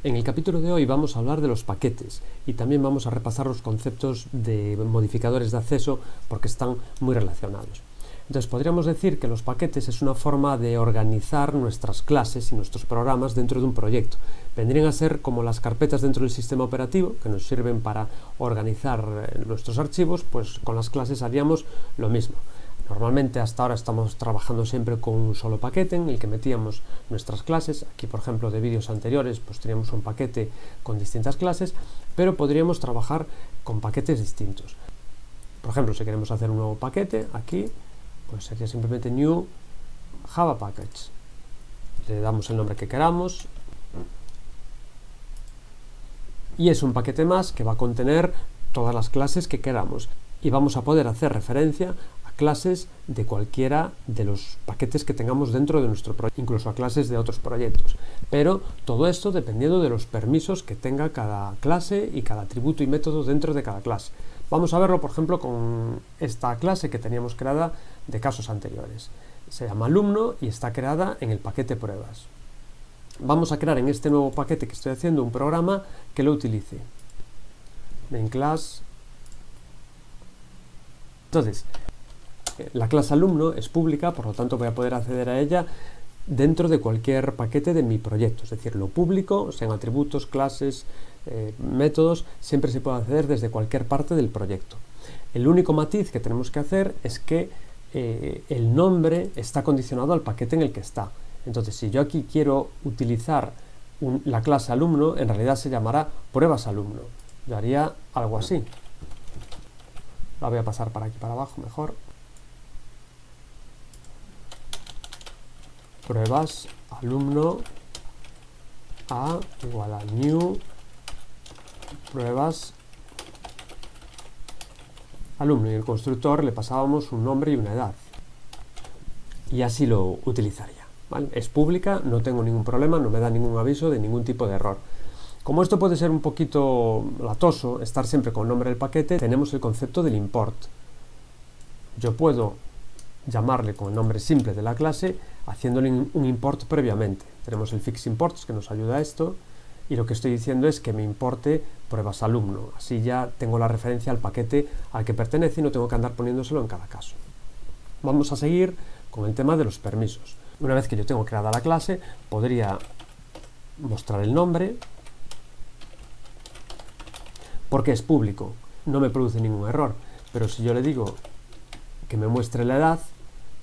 En el capítulo de hoy vamos a hablar de los paquetes y también vamos a repasar los conceptos de modificadores de acceso porque están muy relacionados. Entonces podríamos decir que los paquetes es una forma de organizar nuestras clases y nuestros programas dentro de un proyecto. Vendrían a ser como las carpetas dentro del sistema operativo que nos sirven para organizar nuestros archivos, pues con las clases haríamos lo mismo. Normalmente hasta ahora estamos trabajando siempre con un solo paquete en el que metíamos nuestras clases. Aquí, por ejemplo, de vídeos anteriores, pues teníamos un paquete con distintas clases, pero podríamos trabajar con paquetes distintos. Por ejemplo, si queremos hacer un nuevo paquete, aquí, pues sería simplemente new Java package. Le damos el nombre que queramos y es un paquete más que va a contener todas las clases que queramos y vamos a poder hacer referencia clases de cualquiera de los paquetes que tengamos dentro de nuestro proyecto, incluso a clases de otros proyectos. Pero todo esto dependiendo de los permisos que tenga cada clase y cada atributo y método dentro de cada clase. Vamos a verlo, por ejemplo, con esta clase que teníamos creada de casos anteriores. Se llama alumno y está creada en el paquete pruebas. Vamos a crear en este nuevo paquete que estoy haciendo un programa que lo utilice. Main class. Entonces, la clase alumno es pública, por lo tanto voy a poder acceder a ella dentro de cualquier paquete de mi proyecto. Es decir, lo público, sean atributos, clases, métodos, siempre se puede acceder desde cualquier parte del proyecto. El único matiz que tenemos que hacer es que el nombre está condicionado al paquete en el que está. Entonces, si yo aquí quiero utilizar la clase alumno, en realidad se llamará pruebas alumno. Yo haría algo así. La voy a pasar para aquí para abajo mejor. Pruebas alumno a igual a new pruebas alumno, y el constructor le pasábamos un nombre y una edad y así lo utilizaría, ¿vale? Es pública, no tengo ningún problema, no me da ningún aviso de ningún tipo de error. Como esto puede ser un poquito latoso, estar siempre con el nombre del paquete, tenemos el concepto del import. Yo puedo llamarle con el nombre simple de la clase haciéndole un import previamente. Tenemos el fix imports que nos ayuda a esto y lo que estoy diciendo es que me importe pruebas alumno. Así ya tengo la referencia al paquete al que pertenece y no tengo que andar poniéndoselo en cada caso. Vamos a seguir con el tema de los permisos. Una vez que yo tengo creada la clase, podría mostrar el nombre porque es público, no me produce ningún error, pero si yo le digo que me muestre la edad,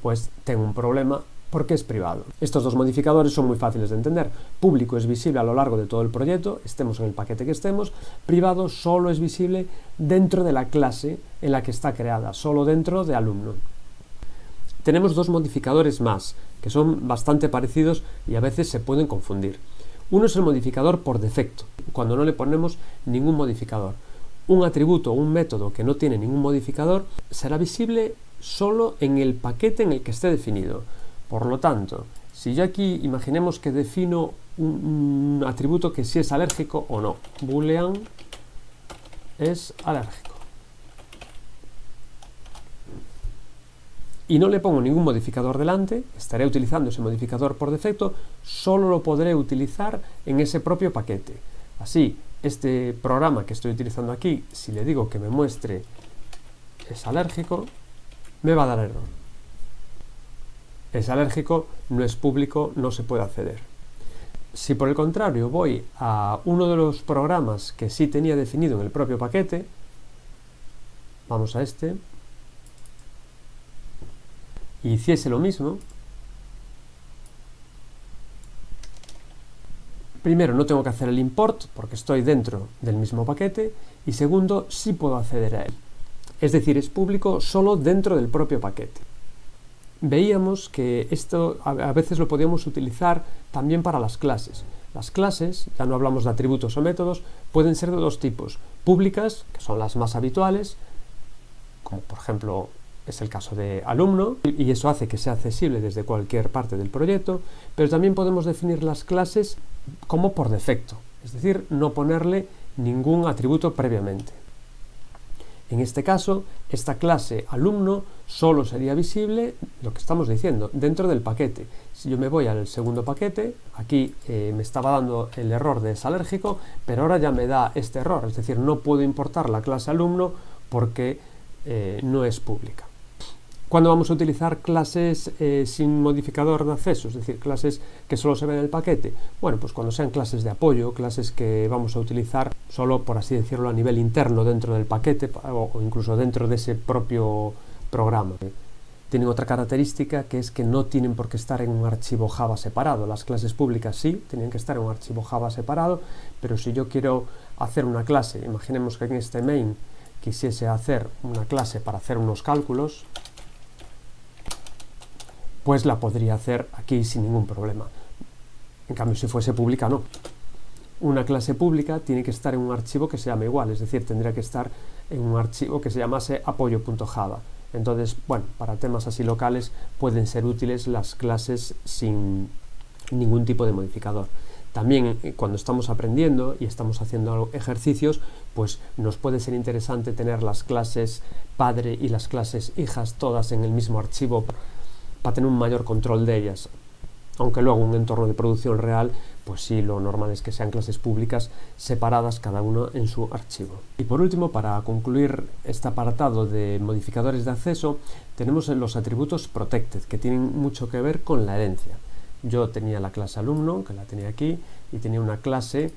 pues tengo un problema porque es privado. Estos dos modificadores son muy fáciles de entender. Público es visible a lo largo de todo el proyecto, estemos en el paquete que estemos. Privado solo es visible dentro de la clase en la que está creada, solo dentro de alumno. Tenemos dos modificadores más, que son bastante parecidos y a veces se pueden confundir. Uno es el modificador por defecto, cuando no le ponemos ningún modificador. Un atributo o un método que no tiene ningún modificador será visible solo en el paquete en el que esté definido. Por lo tanto, si yo aquí imaginemos que defino un atributo que sí es alérgico o no, boolean es alérgico, y no le pongo ningún modificador delante, estaré utilizando ese modificador por defecto, solo lo podré utilizar en ese propio paquete. Así, este programa que estoy utilizando aquí, si le digo que me muestre es alérgico, me va a dar error. Es alérgico, no es público, no se puede acceder. Si por el contrario voy a uno de los programas que sí tenía definido en el propio paquete, vamos a este, y hiciese lo mismo, primero no tengo que hacer el import porque estoy dentro del mismo paquete y segundo sí puedo acceder a él. Es decir, es público solo dentro del propio paquete. Veíamos que esto a veces lo podíamos utilizar también para las clases. Las clases, ya no hablamos de atributos o métodos, pueden ser de dos tipos. Públicas, que son las más habituales, como por ejemplo es el caso de alumno, y eso hace que sea accesible desde cualquier parte del proyecto, pero también podemos definir las clases como por defecto, es decir, no ponerle ningún atributo previamente. En este caso, esta clase alumno solo sería visible, lo que estamos diciendo, dentro del paquete. Si yo me voy al segundo paquete, aquí me estaba dando el error de desalérgico, pero ahora ya me da este error, es decir, no puedo importar la clase alumno porque no es pública. ¿Cuándo vamos a utilizar clases sin modificador de acceso? Es decir, clases que solo se ven en el paquete. Bueno, pues cuando sean clases de apoyo, clases que vamos a utilizar solo, por así decirlo, a nivel interno dentro del paquete o incluso dentro de ese propio programa. Tienen otra característica, que es que no tienen por qué estar en un archivo Java separado. Las clases públicas sí, tienen que estar en un archivo Java separado, pero si yo quiero hacer una clase, imaginemos que en este main quisiese hacer una clase para hacer unos cálculos, pues la podría hacer aquí sin ningún problema. En cambio, si fuese pública, no. Una clase pública tiene que estar en un archivo que se llame igual, es decir, tendría que estar en un archivo que se llamase apoyo.java. Entonces, bueno, para temas así locales pueden ser útiles las clases sin ningún tipo de modificador. También cuando estamos aprendiendo y estamos haciendo ejercicios, pues nos puede ser interesante tener las clases padre y las clases hijas todas en el mismo archivo para tener un mayor control de ellas, aunque luego en un entorno de producción real, pues sí, lo normal es que sean clases públicas separadas, cada uno en su archivo. Y por último, para concluir este apartado de modificadores de acceso, tenemos los atributos protected, que tienen mucho que ver con la herencia. Yo tenía la clase alumno, que la tenía aquí, y tenía una clase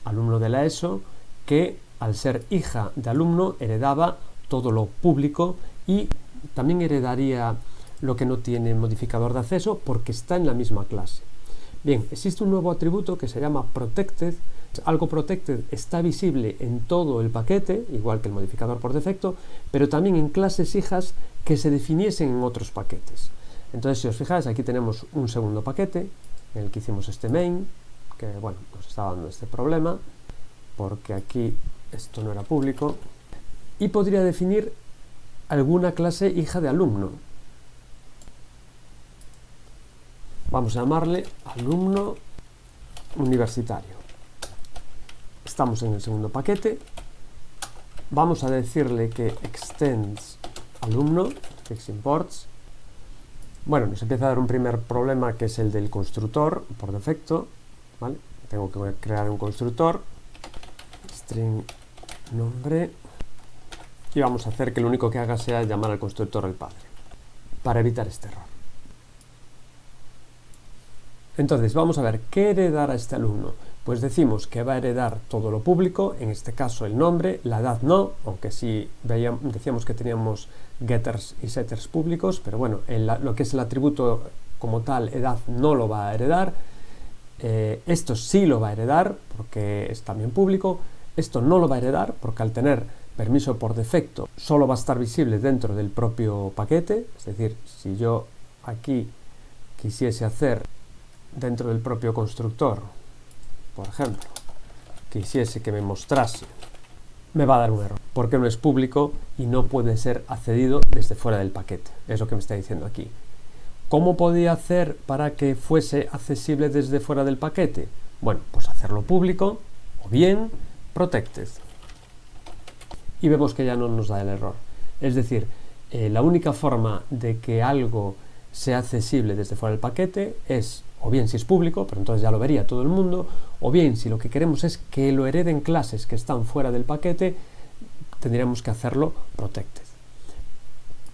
alumno de la ESO, que al ser hija de alumno heredaba todo lo público y también heredaría lo que no tiene modificador de acceso porque está en la misma clase. Bien, existe un nuevo atributo que se llama protected. Algo protected está visible en todo el paquete, igual que el modificador por defecto, pero también en clases hijas que se definiesen en otros paquetes. Entonces, si os fijáis, aquí tenemos un segundo paquete en el que hicimos este main, que bueno, nos está dando este problema, porque aquí esto no era público, y podría definir alguna clase hija de alumno. Vamos a llamarle alumno universitario. Estamos en el segundo paquete. Vamos a decirle que extends alumno, fix imports. Bueno, nos empieza a dar un primer problema que es el del constructor por defecto, ¿vale? Tengo que crear un constructor, string nombre, y vamos a hacer que lo único que haga sea llamar al constructor el padre, para evitar este error. Entonces, vamos a ver, ¿qué heredará este alumno? Pues decimos que va a heredar todo lo público, en este caso el nombre, la edad no, aunque sí decíamos que teníamos getters y setters públicos, pero bueno, lo que es el atributo como tal, edad, no lo va a heredar. Esto sí lo va a heredar, porque es también público. Esto no lo va a heredar, porque al tener permiso por defecto, solo va a estar visible dentro del propio paquete. Es decir, si yo aquí quisiese hacer dentro del propio constructor, por ejemplo, quisiese que me mostrase, me va a dar un error, porque no es público y no puede ser accedido desde fuera del paquete. Es lo que me está diciendo aquí. ¿Cómo podía hacer para que fuese accesible desde fuera del paquete? Bueno, pues hacerlo público o bien protected. Y vemos que ya no nos da el error. Es decir, la única forma de que algo sea accesible desde fuera del paquete es o bien si es público, pero entonces ya lo vería todo el mundo, o bien si lo que queremos es que lo hereden clases que están fuera del paquete, tendríamos que hacerlo protected.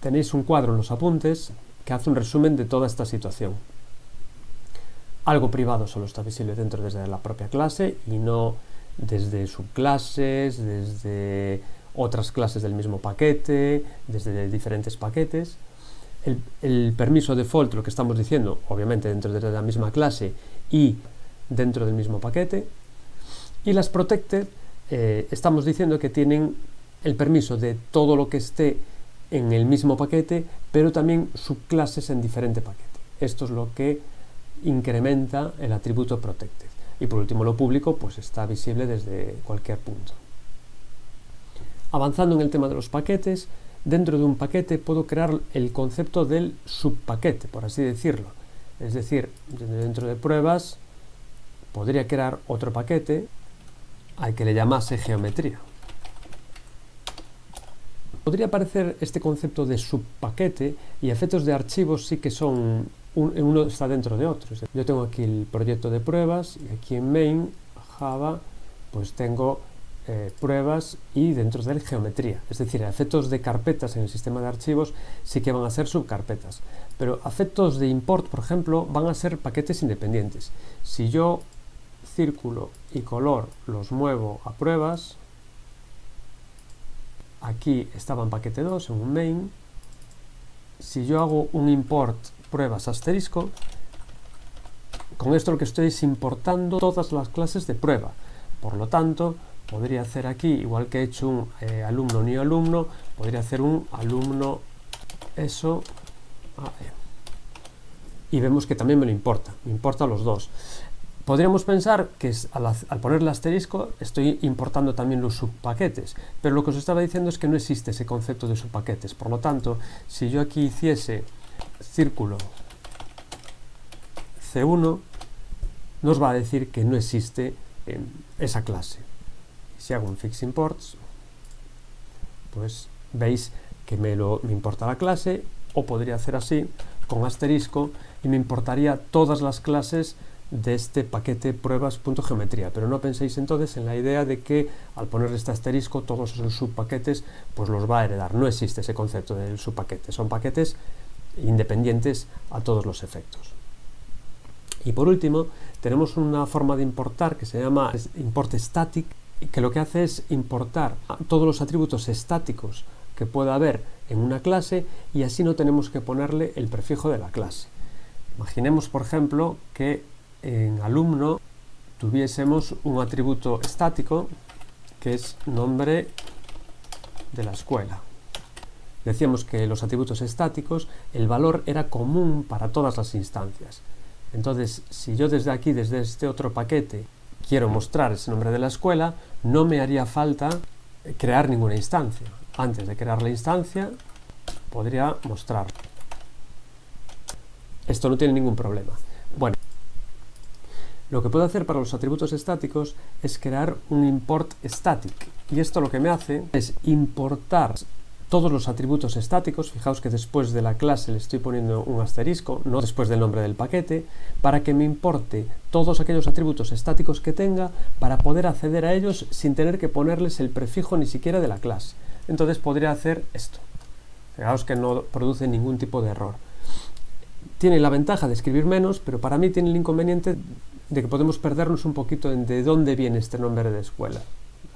Tenéis un cuadro en los apuntes que hace un resumen de toda esta situación. Algo privado solo está visible dentro desde la propia clase y no desde subclases, desde otras clases del mismo paquete, desde diferentes paquetes. El permiso default, lo que estamos diciendo, obviamente dentro de la misma clase y dentro del mismo paquete. Y las protected, estamos diciendo que tienen el permiso de todo lo que esté en el mismo paquete, pero también subclases en diferente paquete. Esto es lo que incrementa el atributo protected. Y por último, lo público, pues está visible desde cualquier punto. Avanzando en el tema de los paquetes, dentro de un paquete puedo crear el concepto del subpaquete, por así decirlo. Es decir, dentro de pruebas podría crear otro paquete al que le llamase geometría. Podría aparecer este concepto de subpaquete y efectos de archivos sí que son, uno está dentro de otro. Yo tengo aquí el proyecto de pruebas y aquí en main, Java, pues tengo pruebas y dentro de él geometría. Es decir, efectos de carpetas en el sistema de archivos sí que van a ser subcarpetas. Pero efectos de import, por ejemplo, van a ser paquetes independientes. Si yo círculo y color los muevo a pruebas, aquí estaba en paquete 2, en un main. Si yo hago un import pruebas asterisco, con esto lo que estoy es importando todas las clases de prueba. Por lo tanto, podría hacer aquí, igual que he hecho un alumno ni alumno, podría hacer un alumno eso y vemos que también me importa los dos. Podríamos pensar que al poner el asterisco estoy importando también los subpaquetes, pero lo que os estaba diciendo es que no existe ese concepto de subpaquetes. Por lo tanto, si yo aquí hiciese círculo C1, nos va a decir que no existe esa clase. Si hago un fix imports, pues veis que me importa la clase, o podría hacer así, con asterisco, y me importaría todas las clases de este paquete pruebas.geometría, pero no penséis entonces en la idea de que al poner este asterisco todos esos subpaquetes pues los va a heredar. No existe ese concepto del subpaquete, son paquetes independientes a todos los efectos. Y por último tenemos una forma de importar que se llama import static, que lo que hace es importar todos los atributos estáticos que pueda haber en una clase y así no tenemos que ponerle el prefijo de la clase. Imaginemos, por ejemplo, que en alumno tuviésemos un atributo estático que es nombre de la escuela. Decíamos que los atributos estáticos, el valor era común para todas las instancias. Entonces, si yo desde aquí, desde este otro paquete, quiero mostrar ese nombre de la escuela, no me haría falta crear ninguna instancia. Antes de crear la instancia, podría mostrar. Esto no tiene ningún problema. Bueno, lo que puedo hacer para los atributos estáticos es crear un import static. Y esto lo que me hace es importar todos los atributos estáticos. Fijaos que después de la clase le estoy poniendo un asterisco, no después del nombre del paquete, para que me importe todos aquellos atributos estáticos que tenga para poder acceder a ellos sin tener que ponerles el prefijo ni siquiera de la clase. Entonces podría hacer esto. Fijaos que no produce ningún tipo de error. Tiene la ventaja de escribir menos, pero para mí tiene el inconveniente de que podemos perdernos un poquito en de dónde viene este nombre de escuela,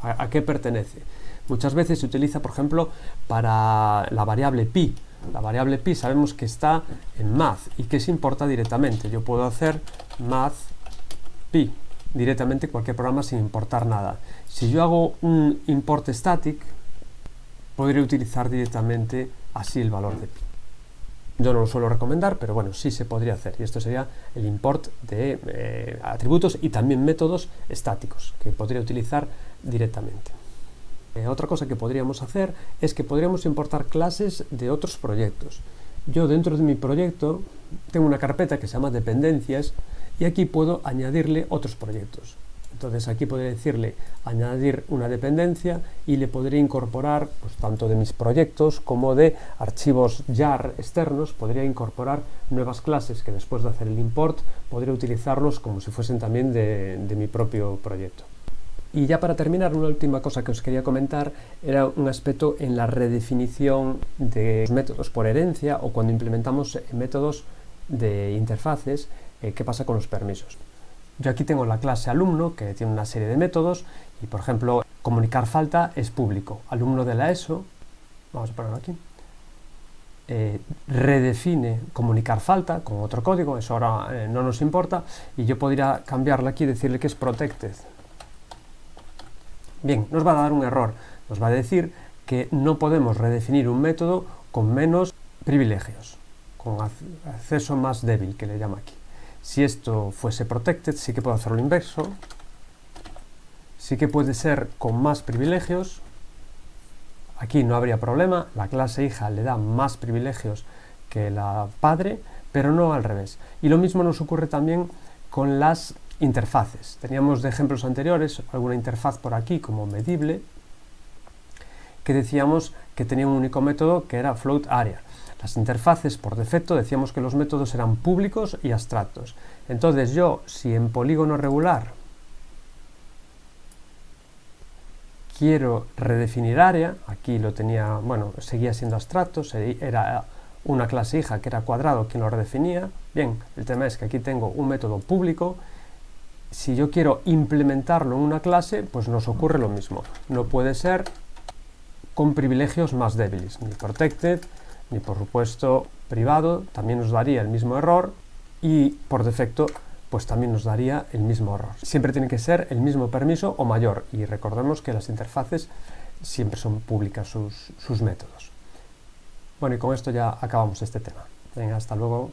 a qué pertenece. Muchas veces se utiliza, por ejemplo, para la variable pi. La variable pi sabemos que está en math y que se importa directamente. Yo puedo hacer math pi directamente cualquier programa sin importar nada. Si yo hago un import static, podría utilizar directamente así el valor de pi. Yo no lo suelo recomendar, pero bueno, sí se podría hacer. Y esto sería el import de atributos y también métodos estáticos que podría utilizar directamente. Otra cosa que podríamos hacer es que podríamos importar clases de otros proyectos. Yo dentro de mi proyecto tengo una carpeta que se llama dependencias y aquí puedo añadirle otros proyectos. Entonces aquí podría decirle añadir una dependencia y le podría incorporar pues, tanto de mis proyectos como de archivos jar externos. Podría incorporar nuevas clases que después de hacer el import podría utilizarlos como si fuesen también de mi propio proyecto. Y ya para terminar, una última cosa que os quería comentar era un aspecto en la redefinición de métodos por herencia o cuando implementamos métodos de interfaces, qué pasa con los permisos. Yo aquí tengo la clase alumno que tiene una serie de métodos y por ejemplo comunicar falta es público. Alumno de la ESO, vamos a ponerlo aquí, redefine comunicar falta con otro código, eso ahora no nos importa y yo podría cambiarla aquí y decirle que es protected. Bien, nos va a dar un error, nos va a decir que no podemos redefinir un método con menos privilegios, con acceso más débil que le llama aquí. Si esto fuese protected, sí que puedo hacerlo inverso, sí que puede ser con más privilegios, aquí no habría problema, la clase hija le da más privilegios que la padre, pero no al revés. Y lo mismo nos ocurre también con las interfaces. Teníamos de ejemplos anteriores alguna interfaz por aquí como medible que decíamos que tenía un único método que era float area. Las interfaces, por defecto, decíamos que los métodos eran públicos y abstractos. Entonces yo, si en polígono regular quiero redefinir área, aquí lo tenía, bueno, seguía siendo abstracto, era una clase hija que era cuadrado quien lo redefinía. Bien, el tema es que aquí tengo un método público. Si yo quiero implementarlo en una clase, pues nos ocurre lo mismo. No puede ser con privilegios más débiles, ni protected, ni por supuesto privado, también nos daría el mismo error, y por defecto pues también nos daría el mismo error. Siempre tiene que ser el mismo permiso o mayor, y recordemos que las interfaces siempre son públicas sus métodos. Bueno, y con esto ya acabamos este tema. Venga, hasta luego.